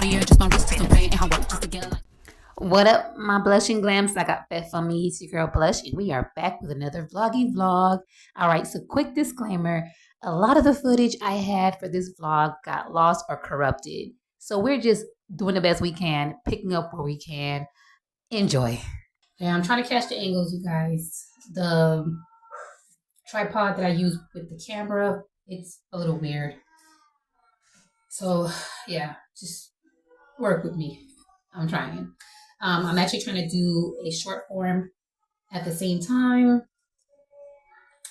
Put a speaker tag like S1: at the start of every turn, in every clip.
S1: fear. Just my wrist to pray and how work just to get like.
S2: What up, my blushing glams? I got fed from me. It's your girl Blush, and we are back with another vloggy vlog. All right, so quick disclaimer: a lot of the footage I had for this vlog got lost or corrupted, so we're just doing the best we can, picking up where we can. Enjoy. Yeah, I'm trying to catch the angles, you guys. The tripod that I use with the camera, it's a little weird. So yeah, just work with me. I'm trying. I'm actually trying to do a short form at the same time.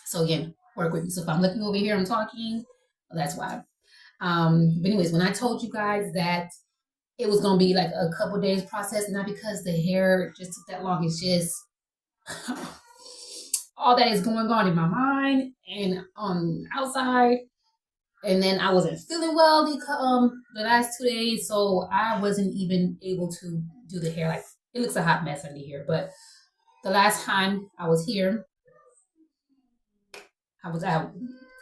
S2: So again, work with me. So if I'm looking over here, I'm talking, well, that's why. But anyways, when I told you guys that it was gonna be like a couple days process, not because the hair just took that long, it's just all that is going on in my mind and on outside. And then I wasn't feeling well the last 2 days, so I wasn't even able to do the hair. Like, it looks a hot mess under here, but the last time I was here, I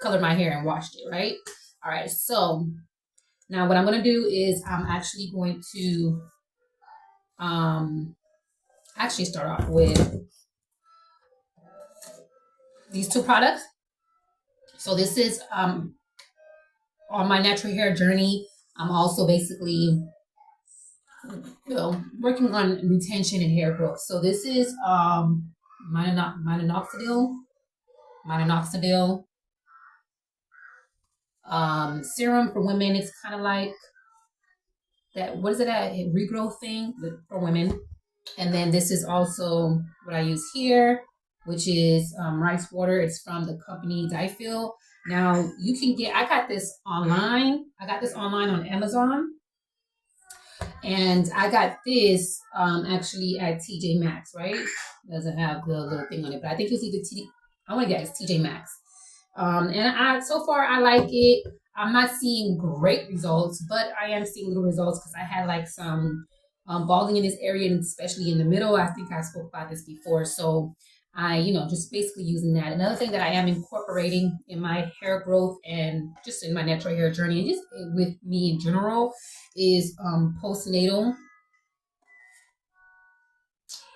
S2: colored my hair and washed it, right? All right, so now what I'm gonna do is I'm actually going to actually start off with these two products. So this is on my natural hair journey. I'm also basically, working on retention and hair growth. So this is minoxidil serum for women. It's kind of like that, what is it, that regrowth thing for women. And then this is also what I use here, which is rice water. It's from the company Dyfil. Now you can get, I got this online on Amazon. And I got this actually at TJ Maxx, right? It doesn't have the little thing on it, but I think it's either I want to guess TJ Maxx. And so far I like it. I'm not seeing great results, but I am seeing little results because I had like some balding in this area, and especially in the middle. I think I spoke about this before. So I, just basically using that. Another thing that I am incorporating in my hair growth and just in my natural hair journey and just with me in general is postnatal.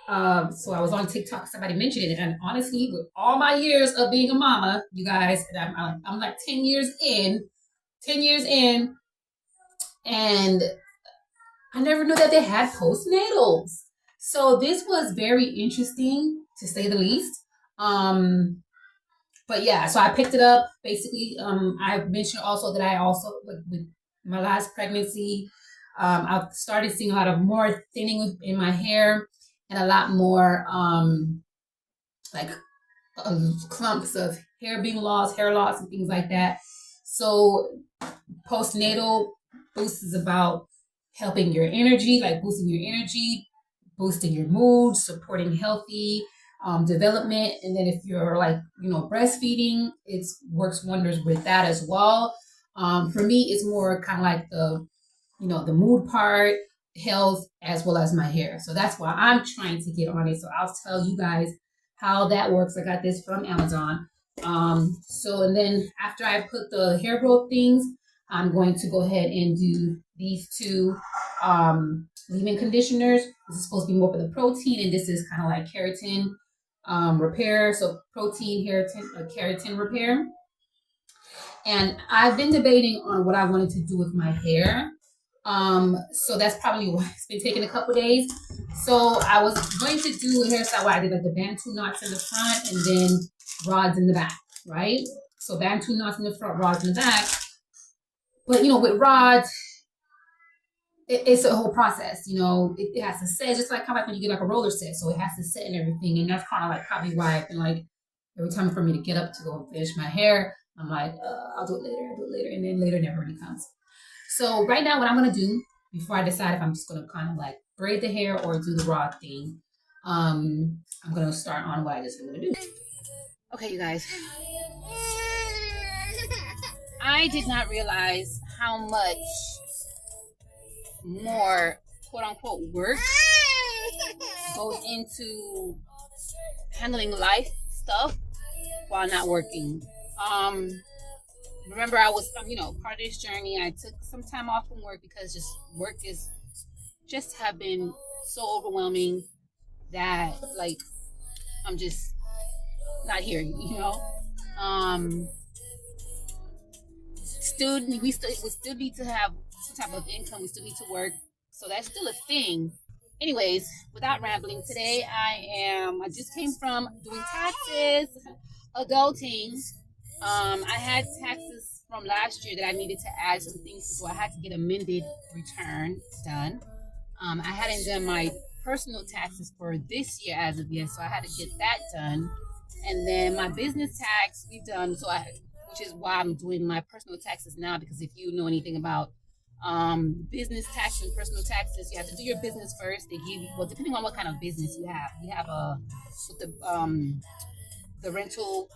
S2: So I was on TikTok, somebody mentioned it, and honestly, with all my years of being a mama, you guys, and I'm like 10 years in, and I never knew that they had postnatals. So this was very interesting, to say the least. But yeah, so I picked it up. Basically, I mentioned also that I also, with my last pregnancy, I started seeing a lot of more thinning in my hair and a lot more like clumps of hair being lost, hair loss, and things like that. So postnatal boost is about helping your energy, like boosting your energy, boosting your mood, supporting healthy development. And then if you're like, breastfeeding, it works wonders with that as well. For me, it's more kind of like the mood part, health, as well as my hair. So that's why I'm trying to get on it. So I'll tell you guys how that works. I got this from Amazon. And then after I put the hair growth things, I'm going to go ahead and do these two leave-in conditioners. This is supposed to be more for the protein, and this is kind of like keratin repair. So protein, keratin repair. And I've been debating on what I wanted to do with my hair. So that's probably why it's been taking a couple days. So I was going to do a hairstyle where I did like the Bantu knots in the front and then rods in the back, right? So Bantu knots in the front, rods in the back. But with rods, it's a whole process. It has to set, just like kind of like when you get like a roller set. So it has to set and everything. And that's kind of like probably why I've been like, every time for me to get up to go and finish my hair, I'm like, I'll do it later. And then later never really comes. So right now, what I'm going to do, before I decide if I'm just going to kind of like braid the hair or do the rod thing, I'm going to start on what I just want to do. Okay, you guys. I did not realize how much more quote-unquote work goes into handling life stuff while not working. remember I was, part of this journey. I took some time off from work because work is just have been so overwhelming that like I'm just not here, we still need to have some type of income. We still need to work, so that's still a thing. Anyways, without rambling, today I just came from doing taxes, adulting. I had taxes from last year that I needed to add some things, so I had to get amended return done. I hadn't done my personal taxes for this year as of yet, so I had to get that done. And then my business tax we've done, which is why I'm doing my personal taxes now, because if you know anything about business tax and personal taxes, you have to do your business first. They give you, well, depending on what kind of business you have. We have with the rental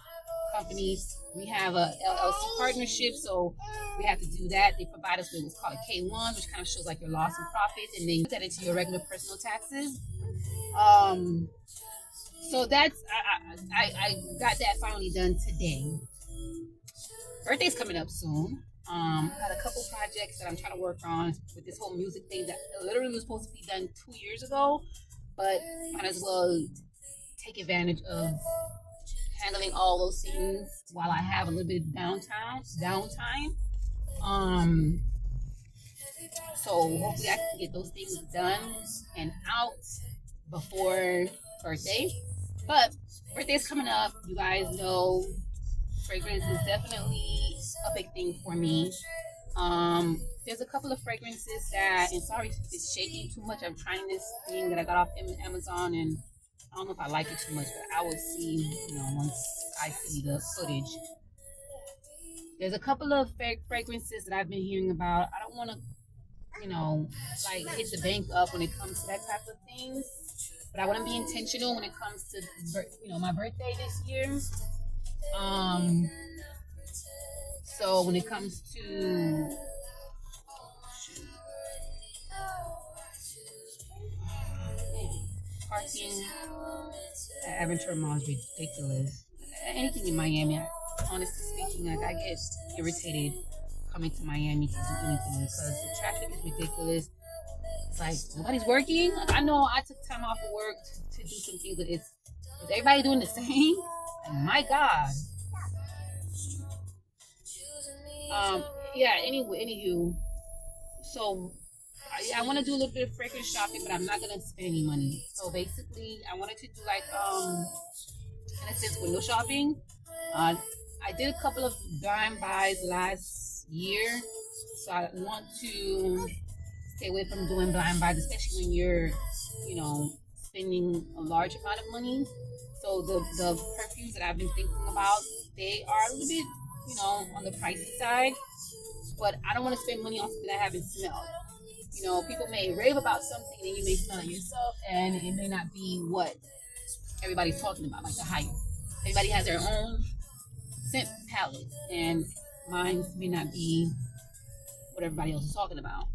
S2: companies, we have a LLC partnership, so we have to do that. They provide us with what's called a K1, which kind of shows like your loss and profits, and then you put that into your regular personal taxes. So that's I got that finally done today. Birthday's coming up soon. Got a couple projects that I'm trying to work on with this whole music thing that literally was supposed to be done 2 years ago, but might as well take advantage of handling all those things while I have a little bit of downtime. So hopefully I can get those things done and out before birthday. But birthday's coming up. You guys know fragrance is definitely a big thing for me. There's a couple of fragrances that, and sorry if it's shaking too much. I'm trying this thing that I got off Amazon, and I don't know if I like it too much, but I will see, once I see the footage. There's a couple of fragrances that I've been hearing about. I don't want to, like hit the bank up when it comes to that type of things, but I want to be intentional when it comes to, my birthday this year. So when it comes to parking at Aventura Mall is ridiculous. Anything in Miami, honestly speaking, like I get irritated coming to Miami to do anything because the traffic is ridiculous. It's like nobody's working. Like, I know I took time off of work to do some things, but is everybody doing the same? Like, my God. Anywho, so I want to do a little bit of fragrance shopping, but I'm not gonna spend any money. So basically, I wanted to do like in a sense window shopping. I did a couple of blind buys last year, so I want to stay away from doing blind buys, especially when you're, spending a large amount of money. So the perfumes that I've been thinking about, they are a little bit, on the pricey side, but I don't want to spend money on something I haven't smelled. People may rave about something and you may smell it yourself, and it may not be what everybody's talking about, like the hype. Everybody has their own scent palette, and mine may not be what everybody else is talking about.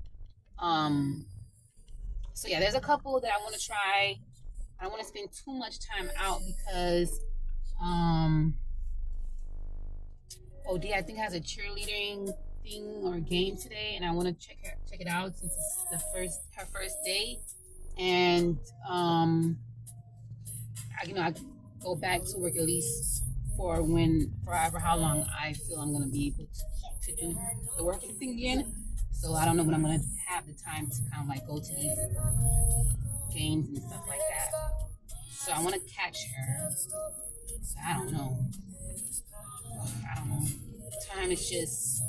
S2: So yeah, there's a couple that I want to try. I don't want to spend too much time out because Oadi, I think, has a cheerleading thing or game today, and I want to check it out since it's her first day. And I go back to work at least for however how long I feel I'm gonna be able to do the working thing again. So I don't know when I'm gonna have the time to kind of like go to these games and stuff like that. So I want to catch her. So I don't know. Time is just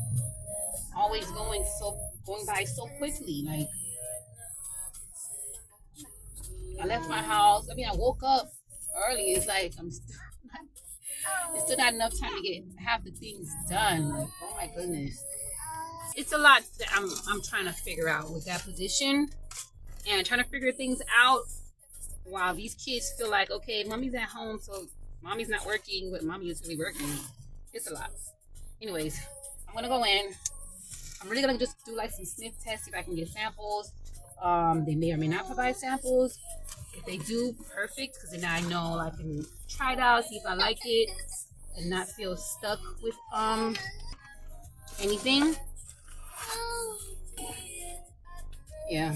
S2: always going by so quickly. Like I left my house. I woke up early. It's like it's still not enough time to get half the things done. Like, oh my goodness. It's a lot that I'm trying to figure out with that position and trying to figure things out while these kids feel like, okay, mommy's at home, so mommy's not working, but mommy is really working. It's a lot. Anyways, I'm gonna go in. I'm really gonna just do like some sniff tests, see if I can get samples. They may or may not provide samples. If they do, perfect, because then I know I can try it out, see if I like it, and not feel stuck with anything. Yeah.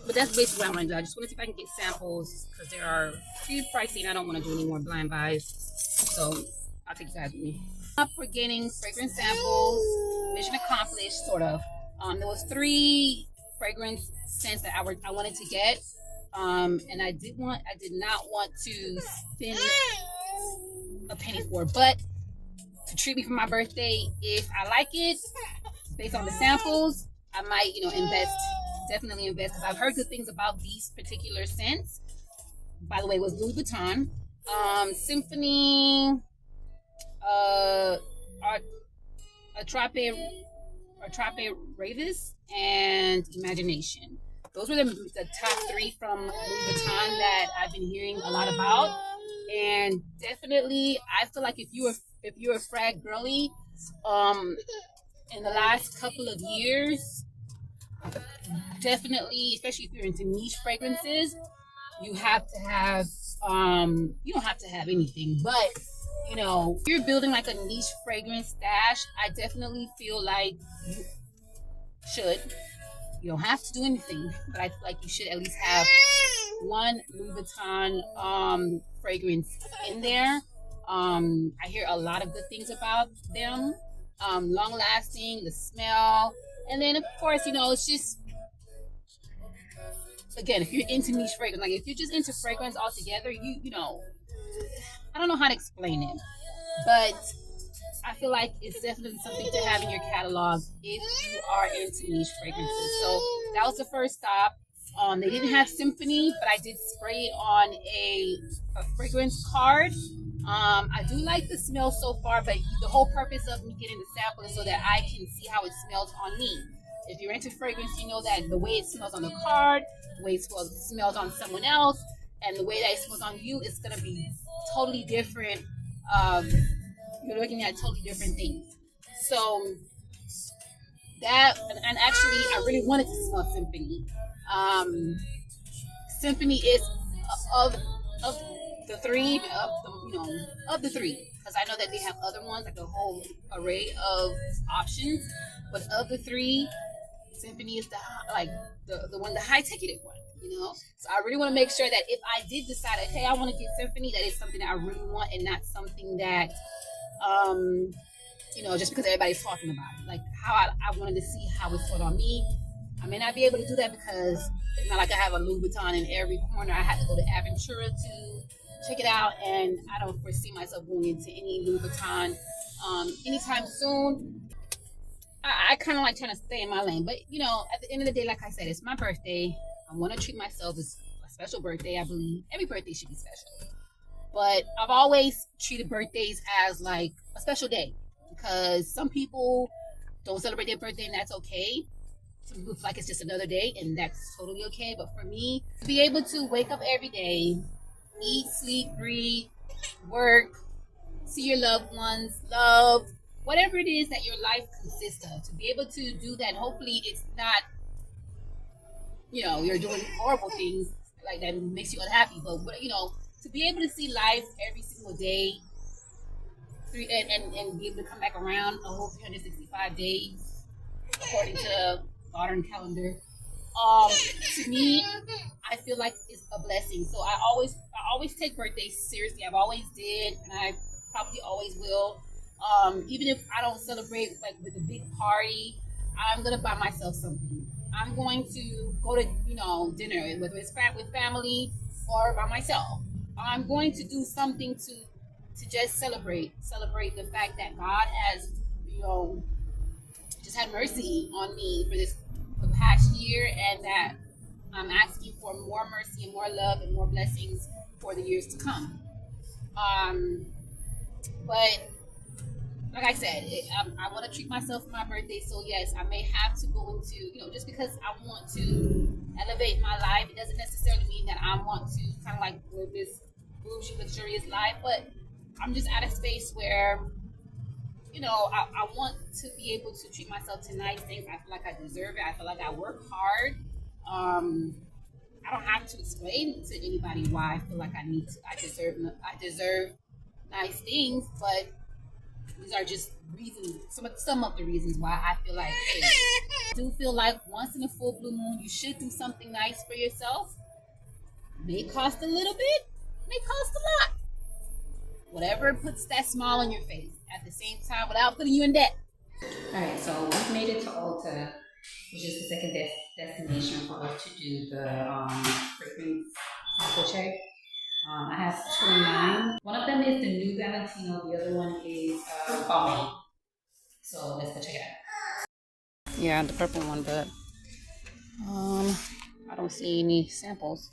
S2: But that's basically what I want to do. I just want to see if I can get samples because they are too pricey and I don't want to do any more blind buys. So I'll take you guys with me. Up for getting fragrance samples. Mission accomplished, sort of. There was 3 fragrance scents that I wanted to get. And I did not want to spend a penny for it. But to treat me for my birthday, if I like it, based on the samples, I might, invest. Definitely invest because I've heard good things about these particular scents. By the way, it was Louis Vuitton, Symphony, Atrape Ravis, and Imagination. Those were the top 3 from Louis Vuitton that I've been hearing a lot about. And definitely, I feel like if you're a frag girly, in the last couple of years, definitely, especially if you're into niche fragrances, you have to have, you don't have to have anything, but, if you're building like a niche fragrance stash, I definitely feel like you should. You don't have to do anything, but I feel like you should at least have one Louis Vuitton fragrance in there. I hear a lot of good things about them. Long lasting, the smell, and then of course, it's just, again, if you're into niche fragrance, like if you're just into fragrance altogether, I don't know how to explain it, but I feel like it's definitely something to have in your catalog if you are into niche fragrances. So that was the first stop. They didn't have Symphony, but I did spray it on a fragrance card. I do like the smell so far, but the whole purpose of me getting the sample is so that I can see how it smells on me. If you're into fragrance, you know that the way it smells on the card, the way it smells on someone else, and the way that it smells on you is going to be totally different. You're looking at totally different things. So that, and actually, I really wanted to smell Symphony. Symphony is of the 3, of the 3, because I know that they have other ones, like a whole array of options, but of the 3, Symphony is the one, the high ticketed one, So I really want to make sure that if I did decide, hey, I want to get Symphony, that it's something that I really want and not something that, just because everybody's talking about it. Like how I wanted to see how it felt on me. I may not be able to do that because it's not like I have a Louis Vuitton in every corner. I had to go to Aventura to check it out, and I don't foresee myself going into any Louis Vuitton anytime soon. I kind of like trying to stay in my lane, but at the end of the day, like I said, it's my birthday. I want to treat myself as a special birthday. I believe every birthday should be special, but I've always treated birthdays as like a special day because some people don't celebrate their birthday, and that's okay. Some people feel like it's just another day, and that's totally okay. But for me, to be able to wake up every day, eat, sleep, breathe, work, see your loved ones, love, whatever it is that your life consists of, to be able to do that, hopefully it's not, you're doing horrible things like that makes you unhappy, but to be able to see life every single day and be able to come back around a whole 365 days according to modern calendar, to me, I feel like it's a blessing. So I always take birthdays seriously. I've always did, and I probably always will. Even if I don't celebrate like with a big party, I'm gonna buy myself something. I'm going to go to dinner, whether it's with family or by myself. I'm going to do something to just celebrate the fact that God has just had mercy on me for the past year, and that I'm asking for more mercy and more love and more blessings for the years to come. But like I said, I want to treat myself for my birthday. So yes, I may have to go into, just because I want to elevate my life, it doesn't necessarily mean that I want to kind of like live this bougie, luxurious life. But I'm just at a space where, I want to be able to treat myself to nice things. I feel like I deserve it. I feel like I work hard. I don't have to explain to anybody why I feel like I deserve nice things, but these are just reasons, some of the reasons why I feel like, hey, I do feel like once in a full blue moon, you should do something nice for yourself. May cost a little bit, may cost a lot. Whatever puts that smile on your face at the same time without putting you in debt. All right, so we've made it to Ulta, which is the second destination for us to do the fragrance sample check. I have 29. One of them is the new Valentino, the other one is Balmain. So let's go check it out. Yeah, the purple one, but I don't see any samples.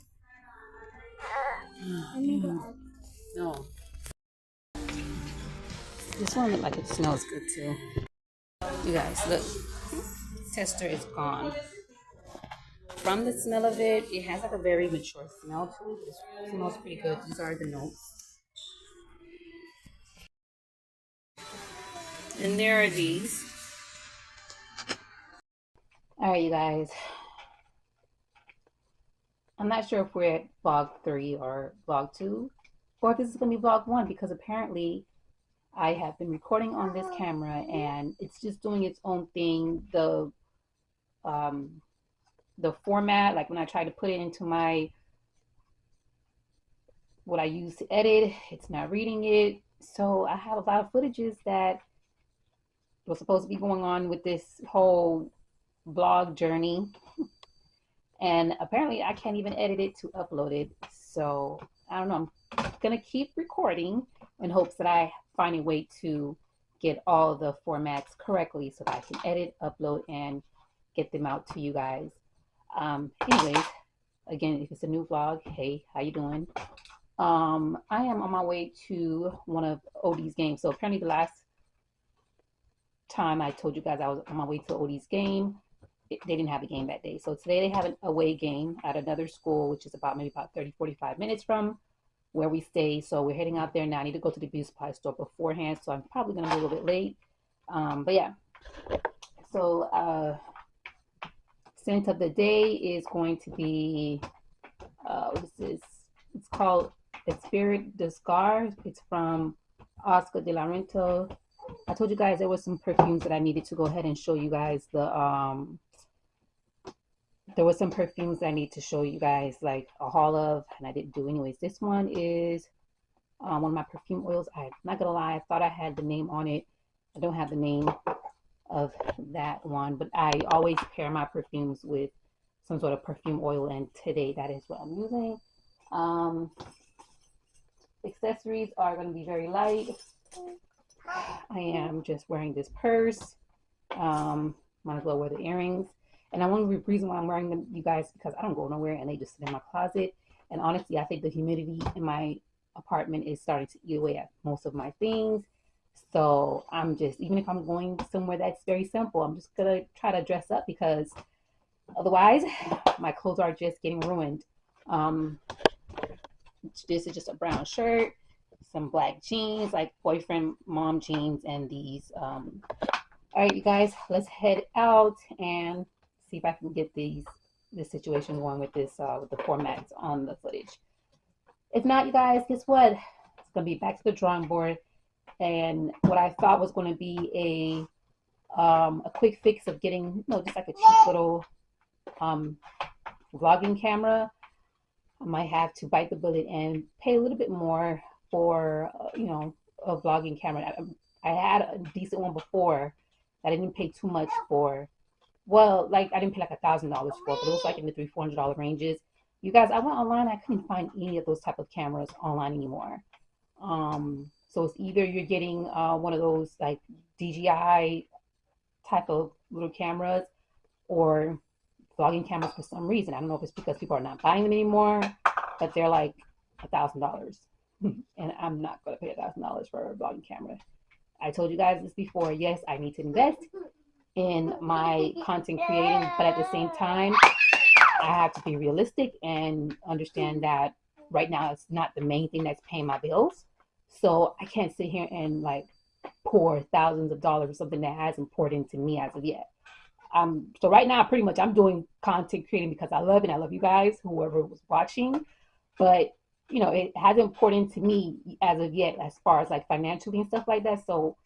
S2: No. This one looks like it smells good too. You guys, look. Tester is gone. From the smell of it, it has like a very mature smell to it. It smells pretty good. These are the notes. And there are these. All right, you guys. I'm not sure if we're at vlog 3 or vlog 2, or if this is going to be vlog 1, because apparently I have been recording on this camera and it's just doing its own thing. The format, like when I try to put it into what I use to edit, it's not reading it. So I have a lot of footages that was supposed to be going on with this whole vlog journey. And apparently I can't even edit it to upload it. So I don't know. I'm going to keep recording in hopes that I find a way to get all the formats correctly so that I can edit, upload, and get them out to you guys. Anyways, again, if it's a new vlog, hey, how you doing? I am on my way to one of Oadi's games. So apparently the last time I told you guys I was on my way to Oadi's game, they didn't have a game that day. So today they have an away game at another school, which is maybe about 30-45 minutes from where we stay. So we're heading out there now. I need to go to the beauty supply store beforehand, so I'm probably going to be a little bit late. But yeah, so scent of the day is going to be what is this? It's called Spirit de Scar. It's from Oscar de la Renta. I told you guys there were some perfumes that I needed to go ahead and show you guys. There were some perfumes I need to show you guys like a haul of, and I didn't do anyways. This one is one of my perfume oils. I'm not gonna lie, I thought I had the name on it. I don't have the name of that one, but I always pair my perfumes with some sort of perfume oil, and today that is what I'm using. Accessories are going to be very light. I am just wearing this purse. Might as well wear the earrings. And the reason why I'm wearing them, you guys, because I don't go nowhere and they just sit in my closet. And honestly, I think the humidity in my apartment is starting to eat away at most of my things. So I'm just, even if I'm going somewhere that's very simple, I'm just going to try to dress up, because otherwise my clothes are just getting ruined. This is just a brown shirt, some black jeans, like boyfriend mom jeans, and these. All right, you guys, let's head out and see if I can get this situation going with this with the formats on the footage. If not, you guys, guess what? It's gonna be back to the drawing board, and what I thought was going to be a quick fix of getting, just like a cheap little vlogging camera. I might have to bite the bullet and pay a little bit more for a vlogging camera. I had a decent one before that I didn't pay too much for. Well, like I didn't pay like $1,000 for, but it was like in the $300-$400 ranges. You guys, I went online. I couldn't find any of those type of cameras online anymore. So it's either you're getting one of those like DJI type of little cameras, or vlogging cameras for some reason. I don't know if it's because people are not buying them anymore, but they're like $1,000. And I'm not going to pay $1,000 for a vlogging camera. I told you guys this before. Yes, I need to invest in my content creating, but at the same time, I have to be realistic and understand that right now it's not the main thing that's paying my bills. So I can't sit here and like pour thousands of dollars for something that hasn't poured into me as of yet. So right now, pretty much I'm doing content creating because I love it. I love you guys, whoever was watching. But you know, it hasn't important to me as of yet, as far as like financially and stuff like that. So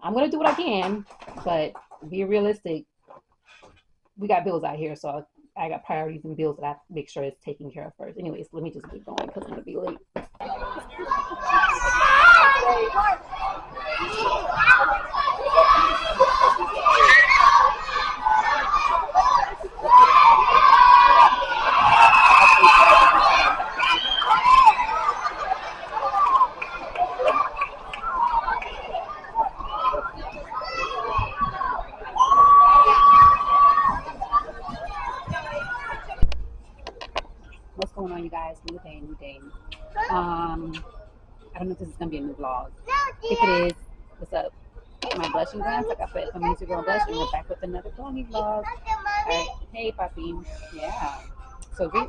S2: I'm gonna do what I can, but be realistic. We got bills out here, so I got priorities and bills that I make sure it's taken care of first. Anyways, let me just get going because I'm gonna be late. What's going on, you guys? New day, new day. I don't know if this is gonna be a new vlog. If it is, what's up? My Blushing Glams, like I said, for me to go blush, and we're back with another vlogging vlog. All right, hey, Poppy. Yeah. So we.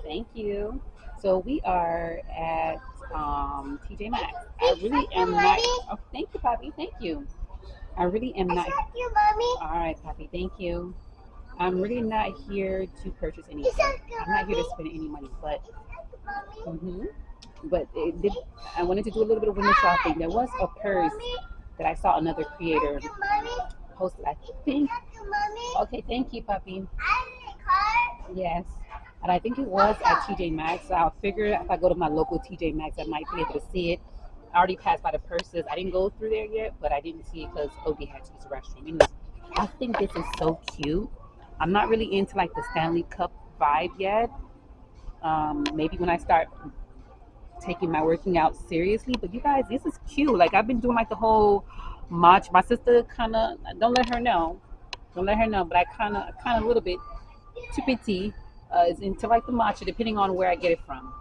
S2: Thank you. So we are at TJ Maxx. I really am not. Oh, thank you, Poppy. Thank you. I really am not. All right, Poppy. Thank you. I'm really not here to purchase anything. I'm not here to spend any money, but it did, I wanted to do a little bit of window shopping. There was a purse that I saw another creator posted. I think. Okay, thank you, puppy. Yes, and I think it was at TJ Maxx. So I'll figure if I go to my local TJ Maxx, I might be able to see it. I already passed by the purses. I didn't go through there yet, but I didn't see it because Oadi had to use the restroom. Anyways, I think this is so cute. I'm not really into like the Stanley Cup vibe yet. Maybe when I start taking my working out seriously, but you guys, this is cute. Like I've been doing like the whole matcha. My sister kind of don't let her know, but I kind of a little bit too petty is into like the matcha, depending on where I get it from.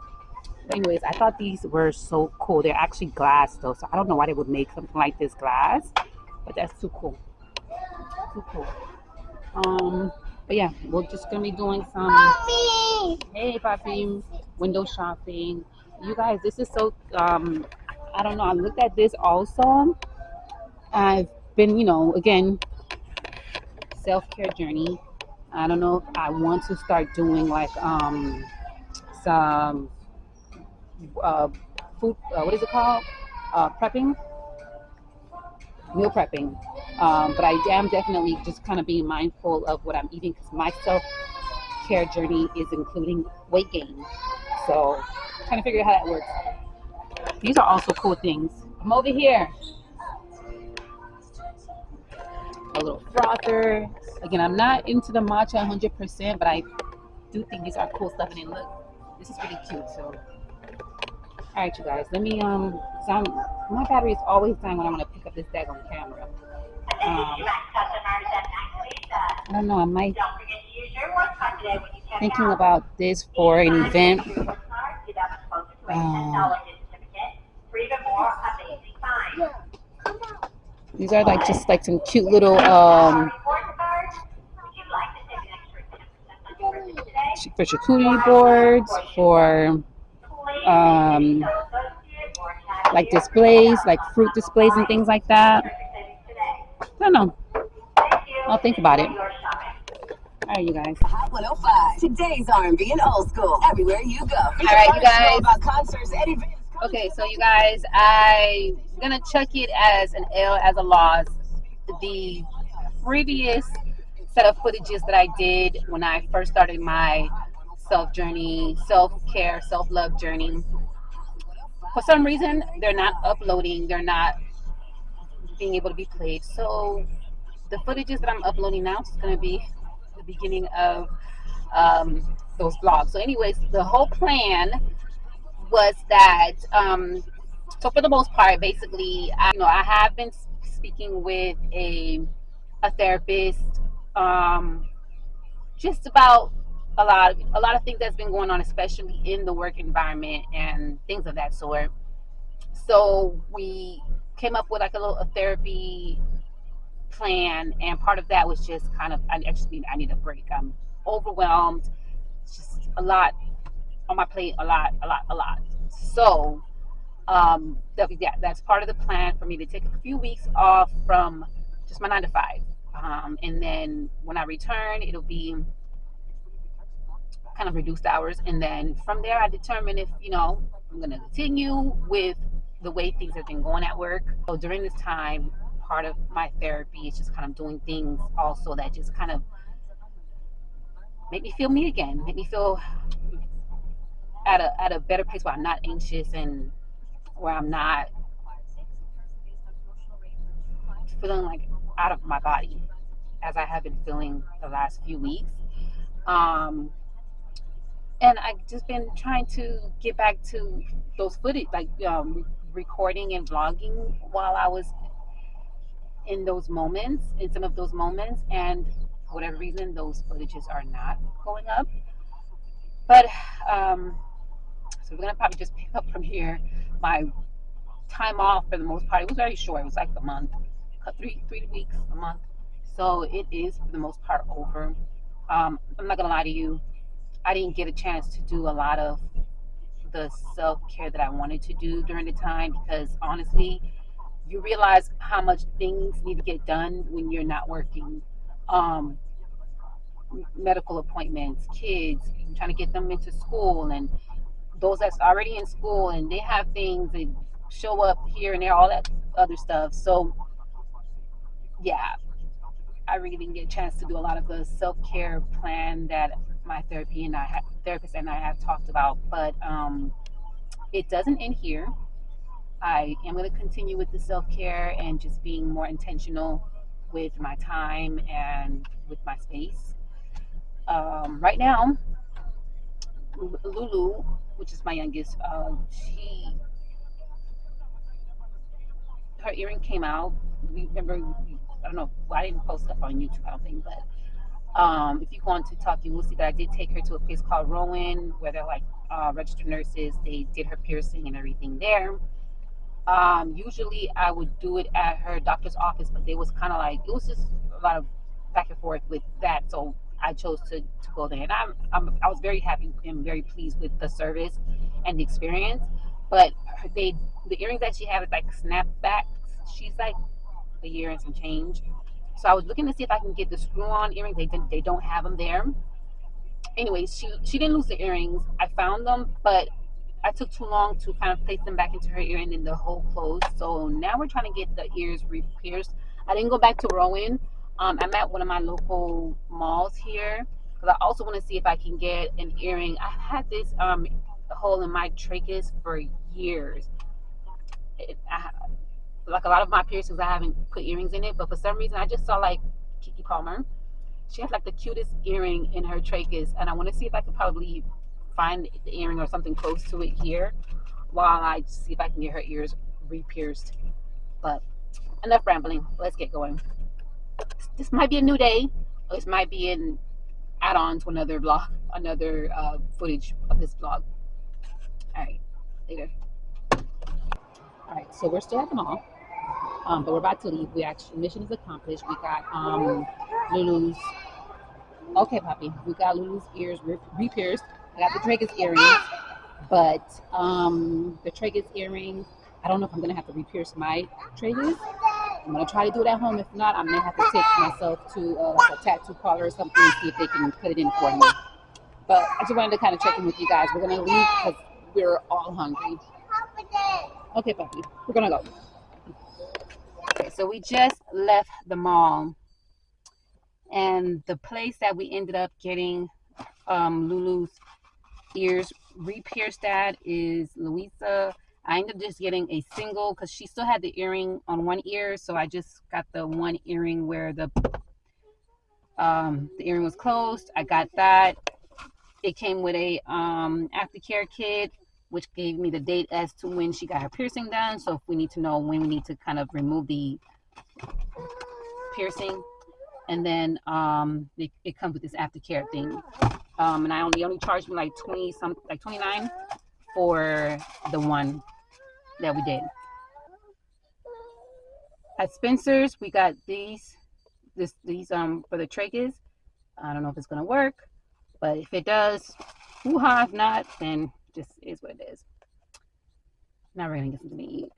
S2: But anyways, I thought these were so cool. They're actually glass though, so I don't know why they would make something like this glass, but that's too cool. Too cool. But yeah, we're just gonna be doing some. Hey, Papi, window shopping. You guys, this is so. I don't know. I looked at this also. I've been, again, self-care journey. I don't know if I want to start doing like some uh, food. What is it called? Prepping, meal prepping. But I am definitely just kind of being mindful of what I'm eating because my self-care journey is including weight gain. So, trying to figure out how that works. These are also cool things. I'm over here. A little frother. Again, I'm not into the matcha 100%, but I do think these are cool stuff. And then look, this is really cute. So, all right, you guys. Let me my battery is always dying when I want to pick up this daggone camera. I don't know. I might thinking about this for an event. These are like just like some cute little for charcuterie boards, for like displays, like fruit displays and things like that. I don't know. I'll think about it. All right, you guys.
S3: Hot 105. Today's R&B and old school. Everywhere you go.
S2: All right, you guys.
S3: About concerts and events.
S2: Okay, so you guys, I'm gonna chuck it as an L, as a loss. The previous set of footages that I did when I first started my self-journey, self-care, self-love journey, for some reason, they're not uploading. They're not being able to be played. So the footages that I'm uploading now is going to be the beginning of those vlogs. So anyways, the whole plan was that, so for the most part, basically, I have been speaking with a therapist, just about a lot of things that's been going on, especially in the work environment and things of that sort. So we came up with like a therapy plan, and part of that was just kind of I need a break. I'm overwhelmed. It's just a lot on my plate, a lot. So that's part of the plan for me to take a few weeks off from just my 9 to 5, and then when I return, it'll be kind of reduced hours. And then from there, I determine if, I'm going to continue with the way things have been going at work. So during this time, part of my therapy is just kind of doing things also that just kind of make me feel me again, make me feel at a better place where I'm not anxious and where I'm not feeling like out of my body as I have been feeling the last few weeks. And I've just been trying to get back to those footage, like recording and vlogging while I was in those moments, in some of those moments, and for whatever reason, those footages are not going up. But so we're gonna probably just pick up from here. My time off, for the most part, it was very short. It was like a month, 3 weeks, a month. So it is for the most part over. I'm not gonna lie to you, I didn't get a chance to do a lot of the self-care that I wanted to do during the time, because honestly, you realize how much things need to get done when you're not working. Medical appointments, kids, trying to get them into school, and those that's already in school, and they have things that show up here and there, all that other stuff. So yeah, I really didn't get a chance to do a lot of the self-care plan that my therapist and I have talked about. But it doesn't end here. I am going to continue with the self-care and just being more intentional with my time and with my space. Right now, Lulu, which is my youngest, her earring came out. Remember, I don't know, I didn't post stuff on YouTube, I don't think, but if you go on TikTok, you will see that I did take her to a place called Rowan, where they're like registered nurses. They did her piercing and everything there. Usually I would do it at her doctor's office, but it was kind of like, it was just a lot of back and forth with that. So I chose to go there. And I was very happy and very pleased with the service and the experience. But the earrings that she had is like snapbacks. She's like a year and some change. So I was looking to see if I can get the screw-on earrings. They don't have them there. Anyways, she didn't lose the earrings. I found them, but I took too long to kind of place them back into her ear, and then the hole closed. So now we're trying to get the ears re-pierced. I didn't go back to Rowan. I'm at one of my local malls here, because I also want to see if I can get an earring. I've had this hole in my trachea for years. Like a lot of my piercings, I haven't put earrings in it, but for some reason, I just saw like Kiki Palmer. She has like the cutest earring in her trachea, and I want to see if I could probably find the earring or something close to it here while I see if I can get her ears re-pierced. But enough rambling, let's get going. This might be a new day, or this might be an add-on to another vlog, another footage of this vlog. All right, later. All right, so we're still at the mall, but we're about to leave. Mission is accomplished. We got Lulu's. Okay, Poppy, we got Lulu's ears re-pierced. I got the tragus earrings, but the tragus earrings, I don't know if I'm gonna have to re-pierce my tragus. I'm gonna try to do it at home. If not, I'm gonna have to take myself to like a tattoo parlor or something and see if they can put it in for me. But I just wanted to kind of check in with you guys. We're gonna leave because we're all hungry. Okay, Puppy, we're gonna go. Okay, so we just left the mall, and the place that we ended up getting Lulu's ears re-pierced at is Louisa. I ended up just getting a single because she still had the earring on one ear, so I just got the one earring where the earring was closed. I got that. It came with a aftercare kit, which gave me the date as to when she got her piercing done. So if we need to know when we need to kind of remove the piercing, and then it comes with this aftercare thing. And I only charged me like 29 for the one that we did. At Spencer's, we got these for the tragus. I don't know if it's gonna work, but if it does, hoo-ha. If not, then just is what it is. Now we're gonna get something to eat.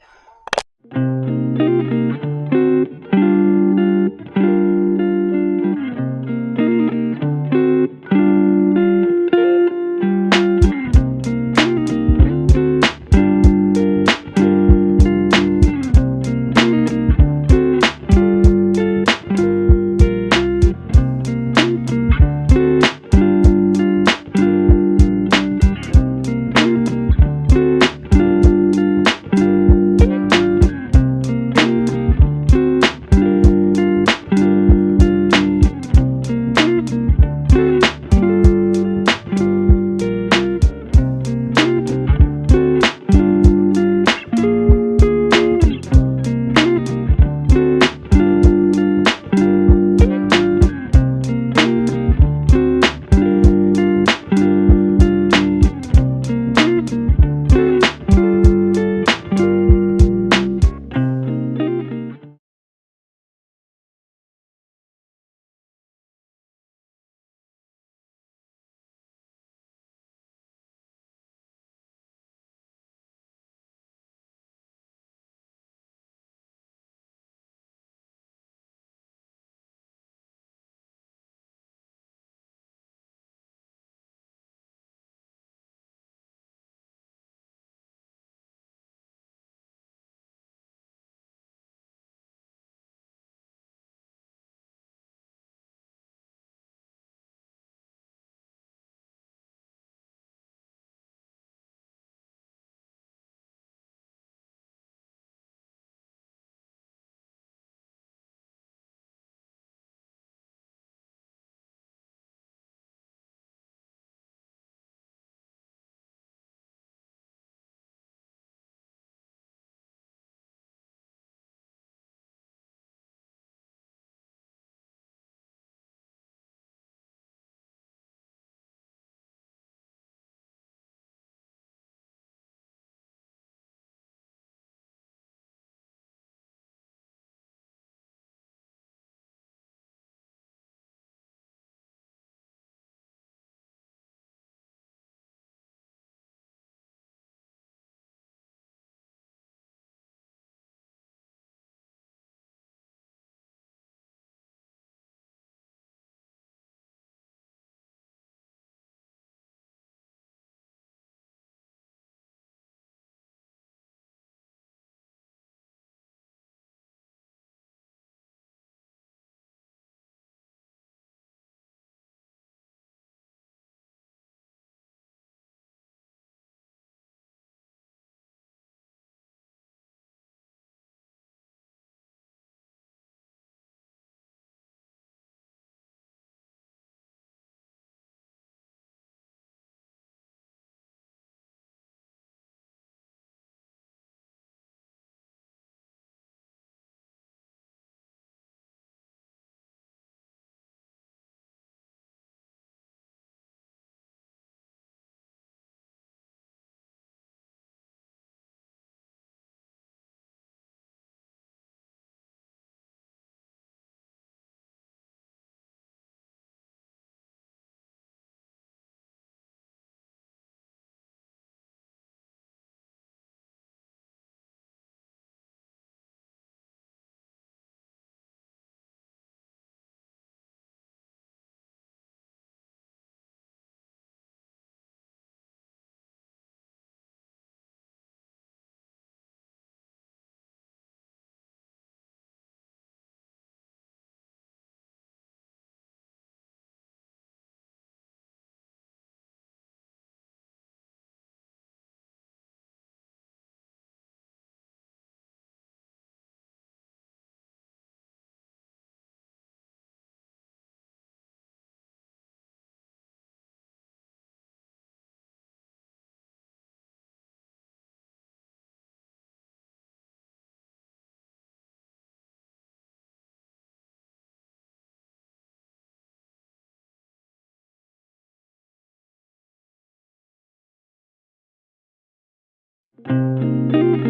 S2: you.